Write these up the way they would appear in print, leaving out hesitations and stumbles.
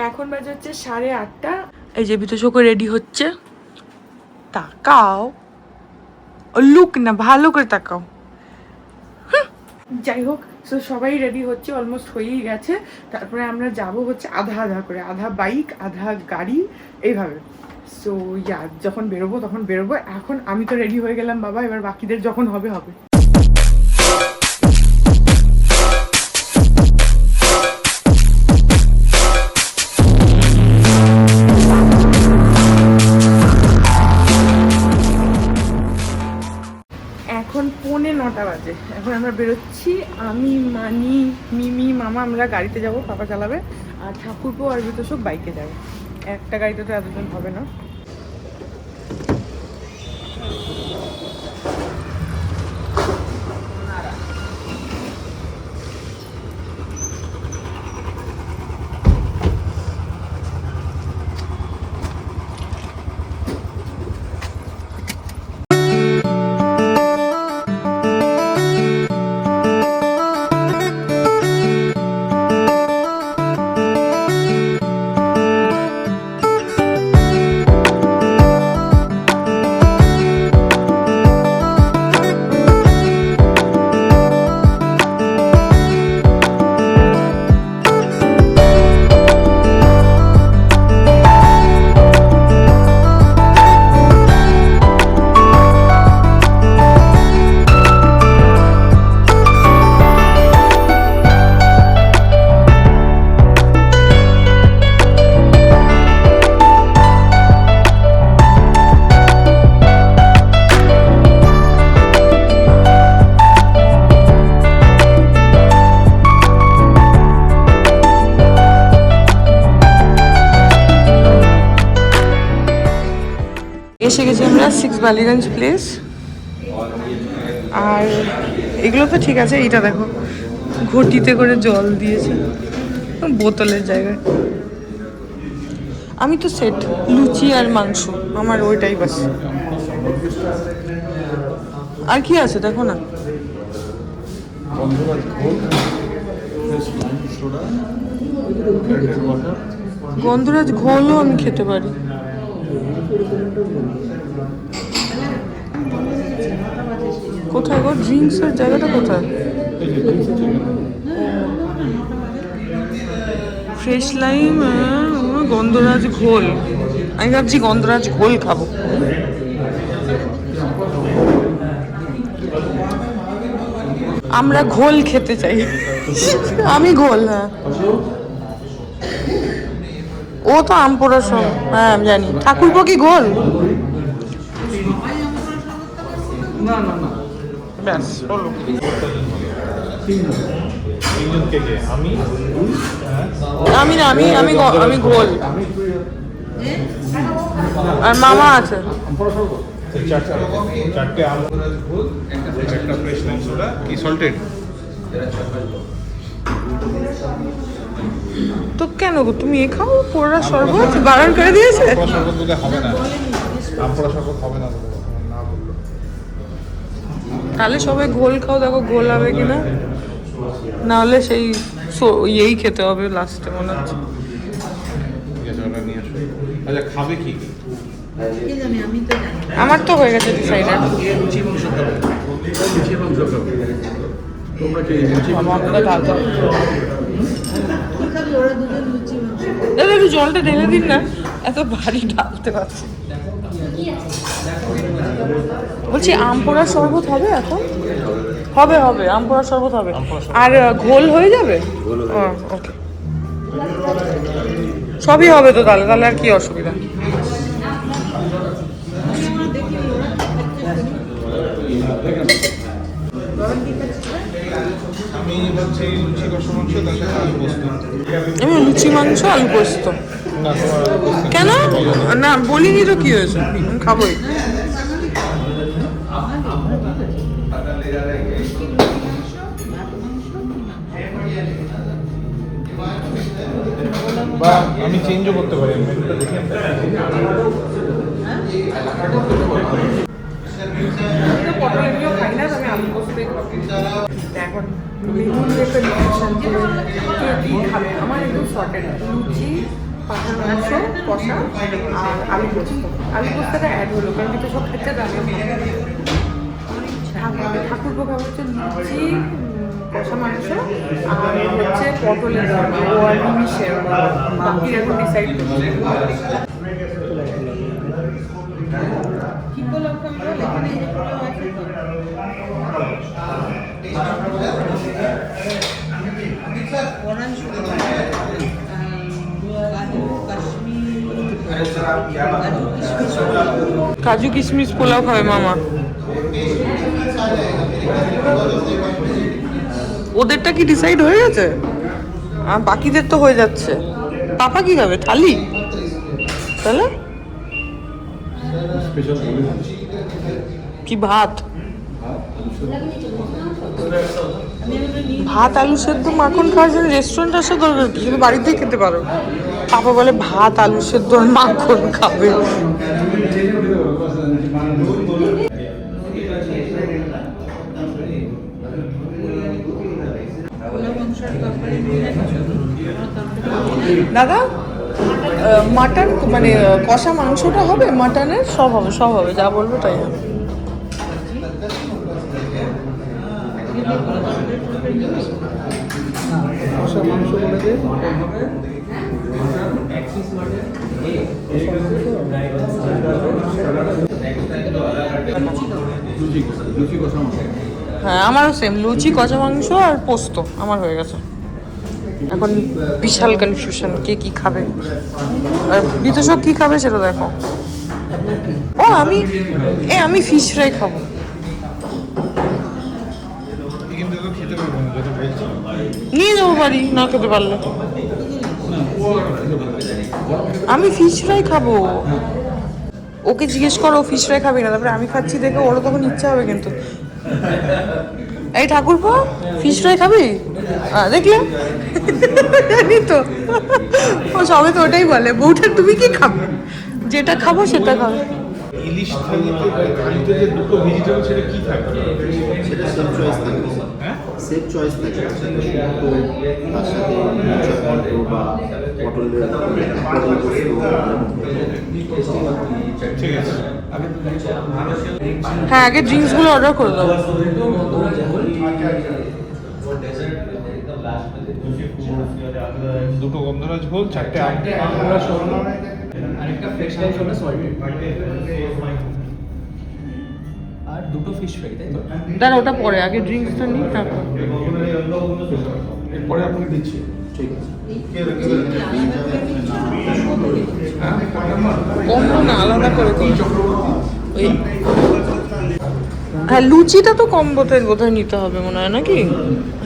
এখন বাজে হচ্ছে 8:30। এই যে বিতোষকে রেডি হচ্ছে। তাকাও, লুক না, ভালো করে তাকাও। যাই হোক, সো সবাই রেডি হচ্ছে, অলমোস্ট হয়েই গেছে। তারপরে আমরা যাব হচ্ছে আধা আধা করে, আধা বাইক আধা গাড়ি এইভাবে। সো যখন বেরোবো তখন বেরোবো। এখন আমি তো রেডি হয়ে গেলাম বাবা, এবার বাকিদের যখন হবে হবে। এখন 9:45 বাজে। এখন আমরা বেরোচ্ছি, আমি, মানি, মিমি, মামা, আমরা গাড়িতে যাব, পাপা চালাবে, আর ঠাকুরপো আর বিতোষক বাইকে যাবে। একটা গাড়িতে তো এতজন হবে না। এসে গেছি আমরা 6 বালিগঞ্জ প্লেস। আর এগুলো তো ঠিক আছে, এইটা দেখো ঘটিতে করে জল দিয়েছে, বোতলের জায়গায়। আমি তো সেট লুচি আর মাংস, আমার ওইটাই বাস। আর কি আছে দেখো না। গন্ধরাজ ঘোলও আমি খেতে পারি। কোথায় গো ড্রিঙ্কস এর জায়গাটা কোথায়? ফ্রেশ লাইম, গন্ধরাজ ঘোল। আমি ভাবছি গন্ধরাজ ঘোল খাবো। আমরা ঘোল খেতে চাই। আমি ঘোল, হ্যাঁ। ও তো আম পোড়া সব, হ্যাঁ আমি জানি। ঠাকুরপো কি ঘোল? না না না, ব্যাস বলো। আমি না, আমি ঘোল। আর মামা আছে। চারটে আম ঘোল, একটা ফ্রেশ লাইম সোডা, কি সল্টেড। তো কেন গো তুমি এ খাও? পোড়া শরবত বারণ করে দিয়েছে। পোড়া শরবত বলে হবে না, আম পোড়া শরবত হবে না। তাহলে সবাই ঘোল খাও, দেখো ঘোল হবে কিনা। না হলে সেই ইয়েই খেতে হবে লাস্টে মনে হচ্ছে। আচ্ছা খাবে কি? আমার তো হয়ে গেছে ডিসাইডার। একটু জলটা ঢেলে দিন না, এত ভারী ঢালতে পারছি। বলছি আম পোড়ার শরবত হবে এখন? হবে হবে, আম পোড়ার শরবত হবে। আর ঘোল হয়ে যাবে? ওকে, সবই হবে তো তাহলে। তাহলে আর কি অসুবিধা? আমি ভাবছি লুচি কষা মাংস, তার সাথে আলু পোস্ত। আমি লুচি মাংস আলু পোস্ত। কেন না বলিনি তো, কি হয়েছে? খাবোই। বা আমি চেঞ্জও করতে পারি, মেনুটা দেখে পটল এমনিও খাই না, আমি আলু পোস্তই খাবো। এখন মেনু একটা ডিসিশন করে কে কী খাবে। আমার একদম শর্টেড লুচি পাঠার মাংস কষা আর আলু পোস্ত। আলু পোস্তটা অ্যাড হলো কারণ এটা সব খেতে দাঁড়িয়ে ঠাকুরপো খাবার হচ্ছে লুচি, কষা মাংস আর হচ্ছে পটলের তরকারি ও আর নিমিষের বাকি এখন ডিসাইড করছি। কাজু কিশমিশ পোলাও খাবে মামা। ওদেরটা কি ডিসাইড হয়ে গেছে? আর বাকিদের তো হয়ে যাচ্ছে। পাপা কি খাবে? থালি? তাহলে কি ভাত? ভাত আলু সেদ্ধ মাখন খাওয়ার জন্য রেস্টুরেন্ট আসা দরকার কি? শুধু বাড়িতেই খেতে পারো। পাপা বলে ভাত আলু সেদ্ধ আর মাখন খাবে। দাদা মাটন মানে কষা মাংসটা হবে, মাটনের সব হবে, সব হবে, যা বলবো তাই হবে। কষা মাংস বলে দে, লুচি কষা মাংস। হ্যাঁ আমারও সেম, লুচি কষা মাংস আর পোস্ত আমার হয়ে গেছে। এখন বিশাল কনফিউশন কে কি খাবে, আর বিতোষক কি খাবে সেটা দেখো। ও আমি ফিশ ফ্রাই খাবো। কিন্তু খেতে পারবো না যেটা বলছি। নিয়ে যাবো বাড়ি না খেতে পারলে। আমি ফিশ ফ্রাই খাবো। ওকে জিজ্ঞেস করো ফিশ ফ্রাই খাবি না, তারপরে আমি খাচ্ছি দেখে ওরও তখন ইচ্ছা হবে কিন্তু। এই ঠাকুরপো ফিশ ফ্রাই খাবি? দেখলে জানি তো, ও সবে তো ওটাই বলে বউটা তুমি কি খাবে, যেটা খাবো সেটা খাবে। ইলিশ থালিতে থালিতে যে দুটো ভেজিটেবল সেটা কি থাকে? সেটা সেফ চয়েস থাকে। হ্যাঁ সেফ চয়েস থাকে, তো তার সাথে টমেটো বা পটলের ঠিক আছে। হ্যাঁ আগে ড্রিঙ্কসগুলো অর্ডার করে দাও। দুটো গন্ধরাজ ঝোল, চারটে আরেকটা ফ্রেশ রাইস ওটা সল্টেড আর দুটো ফিশ ফ্রাই, তাই তো? দাঁড়া ওটা পরে, আগে ড্রিঙ্কসটা নিই তারপর। এরপরে আপনাকে দিচ্ছি। ঠিক আছে। কম্বো না আলাদা করে দিই। ওই হ্যাঁ লুচিটা তো কম্বোতে বোধহয় নিতে হবে মনে হয় নাকি?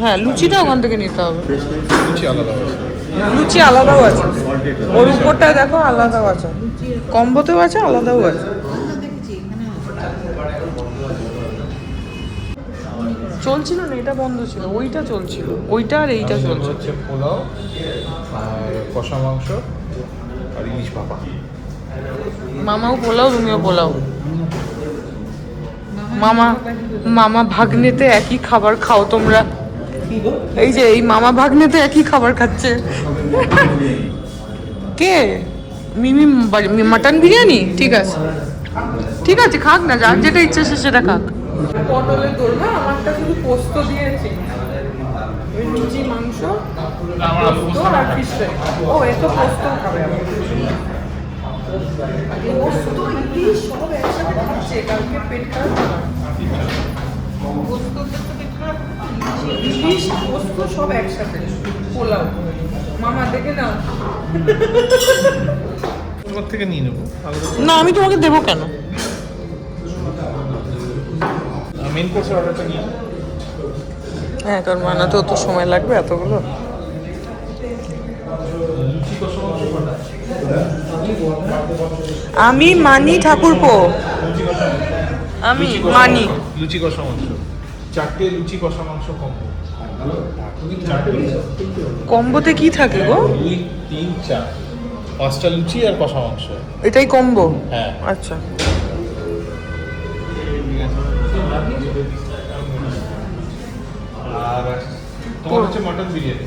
হ্যাঁ লুচিটা ওখান থেকে নিতে হবে। লুচি আলাদা আছে। লুচি আলাদাও আছে, ওর উপরটা দেখো আলাদাও আছে, কম্বোতেও আছে আলাদাও আছে। চলছিল না, এটা বন্ধ ছিল, ওইটা চলছিল, ওইটা আর এইটা চলছে। হচ্ছে পোলাও আর কষা মাংস আর ইলিশ ভাপা। মামাও পোলাও, তুমিও পোলাও। মামা ভাগ্নেতে একই খাবার খাও তোমরা। এই যে এই মামা ভাগ্নেতে একই খাবার খাচ্ছে। কে? মিমি মাটন বিরিয়ানি? ঠিক আছে ঠিক আছে, খাক না, যার যেটা ইচ্ছে সে সেটা খাক। পটলের দোরমা আমারটা শুধু পোস্ত দিয়েছি, ওই লুচি মাংস পোস্ত আর ফিশ ফ্রাই। ও এ তো পোস্ত খাবে আবার। পোস্ত ইলিশ সব একসাথে খাচ্ছে, কালকে পেট খারাপ হবে। ইলিশ পোস্ত সব একসাথে, পোলাও। মামা দেখে নাও। ওর থেকে নিয়ে নেবো। না আমি তোমাকে দেবো কেন? মেন কোর্সের অর্ডারটা নিয়ে। হ্যাঁ কারণ বানাতেও তো সময় লাগবে এতগুলো। আমি মানি ঠাকুরপো, আমি মানি। লুচি কষা মাংস, চারটে লুচি কষা মাংস কম্বো। কম্বোতে কি থাকে গো? 2, 3, 4 5টা লুচি আর কষা মাংস। এটাই কম্বো? হ্যাঁ। আচ্ছা আর তোমার হচ্ছে মটন বিরিয়ানি,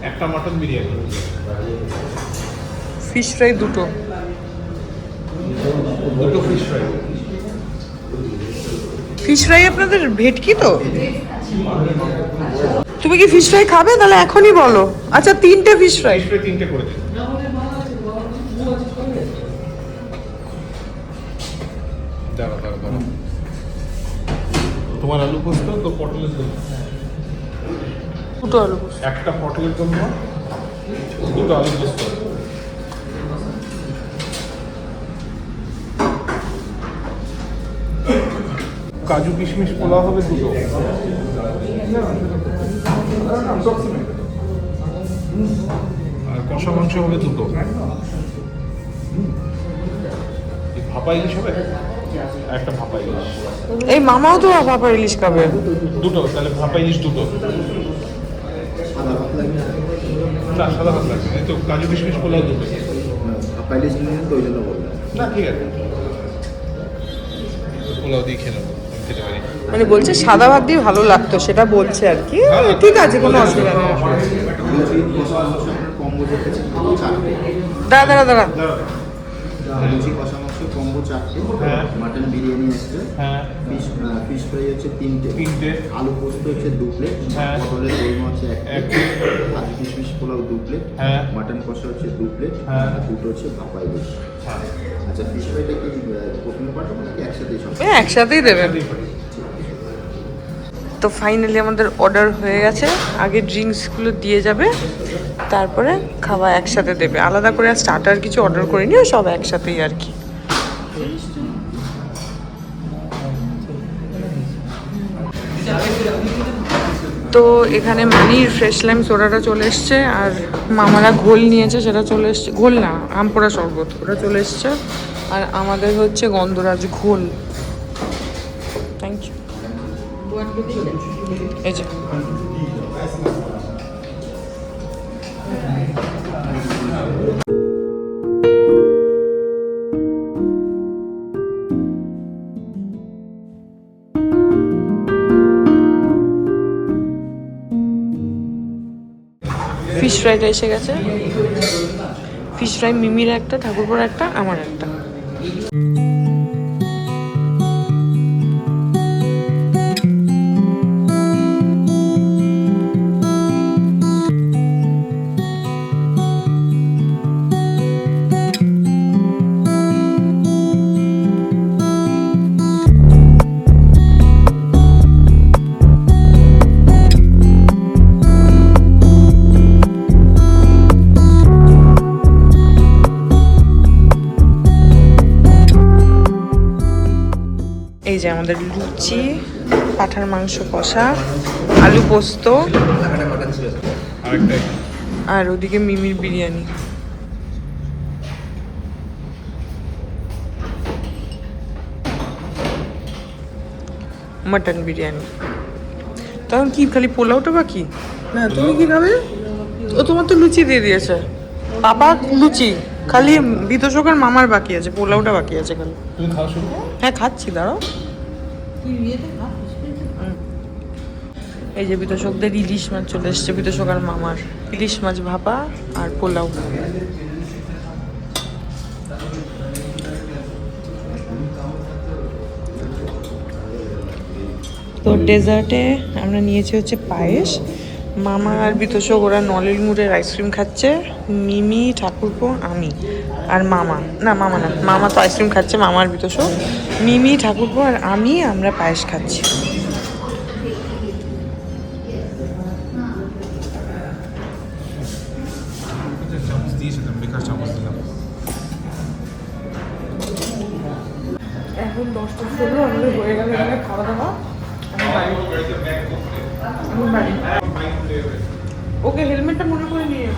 একটা মটন বিরিয়ানি। ফিশ ফ্রাই দুটো। দুটো ফিশ ফ্রাই। ফিশ ফ্রাই আপনাদের ভেটকি তো? তুমি কি ফিশ ফ্রাই খাবে? তাহলে এখনই বলো। আচ্ছা 3টে ফিশ ফ্রাই। ফিশ ফ্রাই 3টে করে দিন। দাঁড়া। তোমার আলু পোস্ত তো পটলের জন্য? দুটো আলু পোস্ত। একটা পটলের জন্য, দুটো আলু পোস্ত। কাজু কিশমিশ পোলাও হবে দুটো। আর কষা মাংস হবে দুটো। ভাপা ইলিশ হবে একটা, ভাপা ইলিশ। এই মামাও তো ভাপা ইলিশ খাবে। দুটো, তাহলে ভাপা ইলিশ দুটো। সাদা ভাত লাগবে না, সাদা ভাত লাগবে না। এই তো কাজু কিশমিশ পোলাও দুটো। পাইলিশ নিয়ে তো ওই জন্য বললাম। না ঠিক আছে, পোলাও দিয়ে খেয়ে নেবো, খেতে পারি। মানে বলছে সাদা ভাত দিয়ে ভালো লাগতো, সেটা বলছে আর কি। ঠিক আছে, কোনো অসুবিধা নেই। লুচি কষা মাংস আপনার কম্বো যেতেছে 4টে। দাঁড়া। লুচি কষা মাংস কম্বো 4টে। হ্যাঁ। মাটন বিরিয়ানি আসছে। হ্যাঁ, ফিশ ফ্রাই হচ্ছে 3টে। আলু পোস্ত হচ্ছে 2 প্লেট। হ্যাঁ। পটলের দোলমা হচ্ছে 1 এক প্লেট। কাজু কিশমিশ পোলাও 2 প্লেট। হ্যাঁ। মাটন কষা হচ্ছে 2 প্লেট। হ্যাঁ। আর দুটো হচ্ছে ভাপা ইলিশ। হ্যাঁ। আচ্ছা ফিশ ফ্রাইটা কি প্রথমে পাঠাবো নাকি একসাথেই সব? একসাথেই দেবেন। তো ফাইনালি আমাদের অর্ডার হয়ে গেছে। আগে ড্রিঙ্কসগুলো দিয়ে যাবে, তারপরে খাওয়া একসাথে দেবে। আলাদা করে স্টার্টার কিছু অর্ডার করিনি, সব একসাথেই আর কি। তো এখানে মানির ফ্রেশ লাইম সোডাটা চলে এসছে, আর মামারা ঘোল নিয়েছে, সেটা চলে এসছে। ঘোল না, আমপোড়া শরবত, ওটা চলে এসছে। আর আমাদের হচ্ছে গন্ধরাজ ঘোল। Thank you. এই যে ফিশ ফ্রাইটা এসে গেছে। ফিশ ফ্রাই মিমির একটা, ঠাকুরপুর একটা, আমার একটা। এই যে আমাদের লুচি, পাঁঠার মাংস কষা, আলু পোস্ত, আরেকটা আর ওদিকে মিমির বিরিয়ানি। মটন বিরিয়ানি। তখন কি খালি পোলাওটা বাকি? না, তুমি কি খাবে? ও তোমার তো লুচি দিয়ে দিয়েছে। পাপা লুচি, খালি বিতোষকের মামার বাকি আছে, পোলাওটা বাকি আছে খালি। তুমি খাওয়া শুরু করো। হ্যাঁ খাচ্ছি, দাঁড়াও। এই যে বিতোষকদের ইলিশ মাছ চলে এসছে, বিতোষক আর মামার ইলিশ মাছ ভাপা আর পোলাও। তো ডেজার্টে আমরা নিয়েছি হচ্ছে পায়েস। মামা আর বিতোষক ওরা নলেন গুড়ের আইসক্রিম খাচ্ছে, মিমি, ঠাকুরপো, আমি আর মামা। না মামা না, মামা তো আইসক্রিম খাচ্ছে, মামা আর বিতোষক। মিমি, ঠাকুরপো আর আমি, আমরা পায়েস খাচ্ছি। চামচ দিয়েছিলাম, বেকার চামচ দিলাম। এখন 10টা 16 আমাদের হয়ে গেল এখানে খাওয়া দাওয়া। আমি বাড়ি। ওকে হেলমেটটা মনে করে নিয়ে।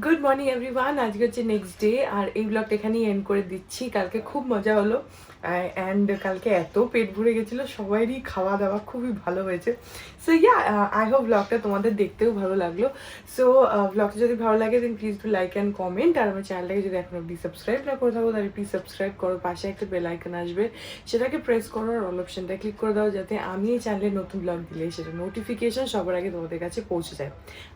Good morning everyone. আজকে হচ্ছে নেক্সট ডে, আর এই ব্লগটা এখানেই এন্ড করে দিচ্ছি। কালকে খুব মজা হলো, অ্যান্ড কালকে এত পেট ভরে গেছিলো, সবারই খাওয়া দাওয়া খুবই ভালো হয়েছে। সো ইয়া, আই হোপ ব্লগটা তোমাদের দেখতেও ভালো লাগলো। সো ব্লগটা যদি ভালো লাগে then please do like and comment. আর আমার চ্যানেলটাকে যদি এখন অব্দি সাবস্ক্রাইব না করে থাকো তাহলে প্লিজ সাবস্ক্রাইব করো, পাশে একটা বেল আইকন আসবে সেটাকে প্রেস করো আর অল অপশনটা ক্লিক করে দাও, যাতে আমি এই চ্যানেলে নতুন ব্লগ দিলে সেটা নোটিফিকেশন সবার আগে তোমাদের কাছে পৌঁছে যায়।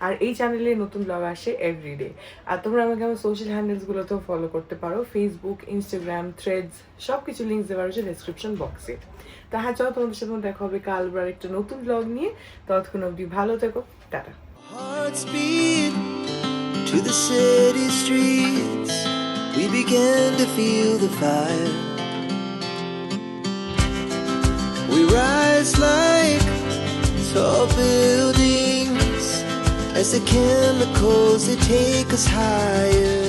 আর এই চ্যানেলে নতুন ব্লগ আসে এভরিডে। আর তোমরা আমাকে আমার সোশ্যাল হ্যান্ডেলসগুলোতেও ফলো করতে পারো, ফেসবুক, ইনস্টাগ্রাম, থ্রেডস, সব কিছু লিঙ্ক দেওয়া রয়েছে ডেসক্রিপশন বক্সে। তা হ্যাঁ, চলো তোমাদের সাথে দেখা হবে কাল আবার একটা নতুন ব্লগ নিয়ে। ততক্ষণ অবধি ভালো থেকো, tata. Hearts beat to the city streets. We began to feel the fire. We rise like tall buildings as the chemicals they take us higher.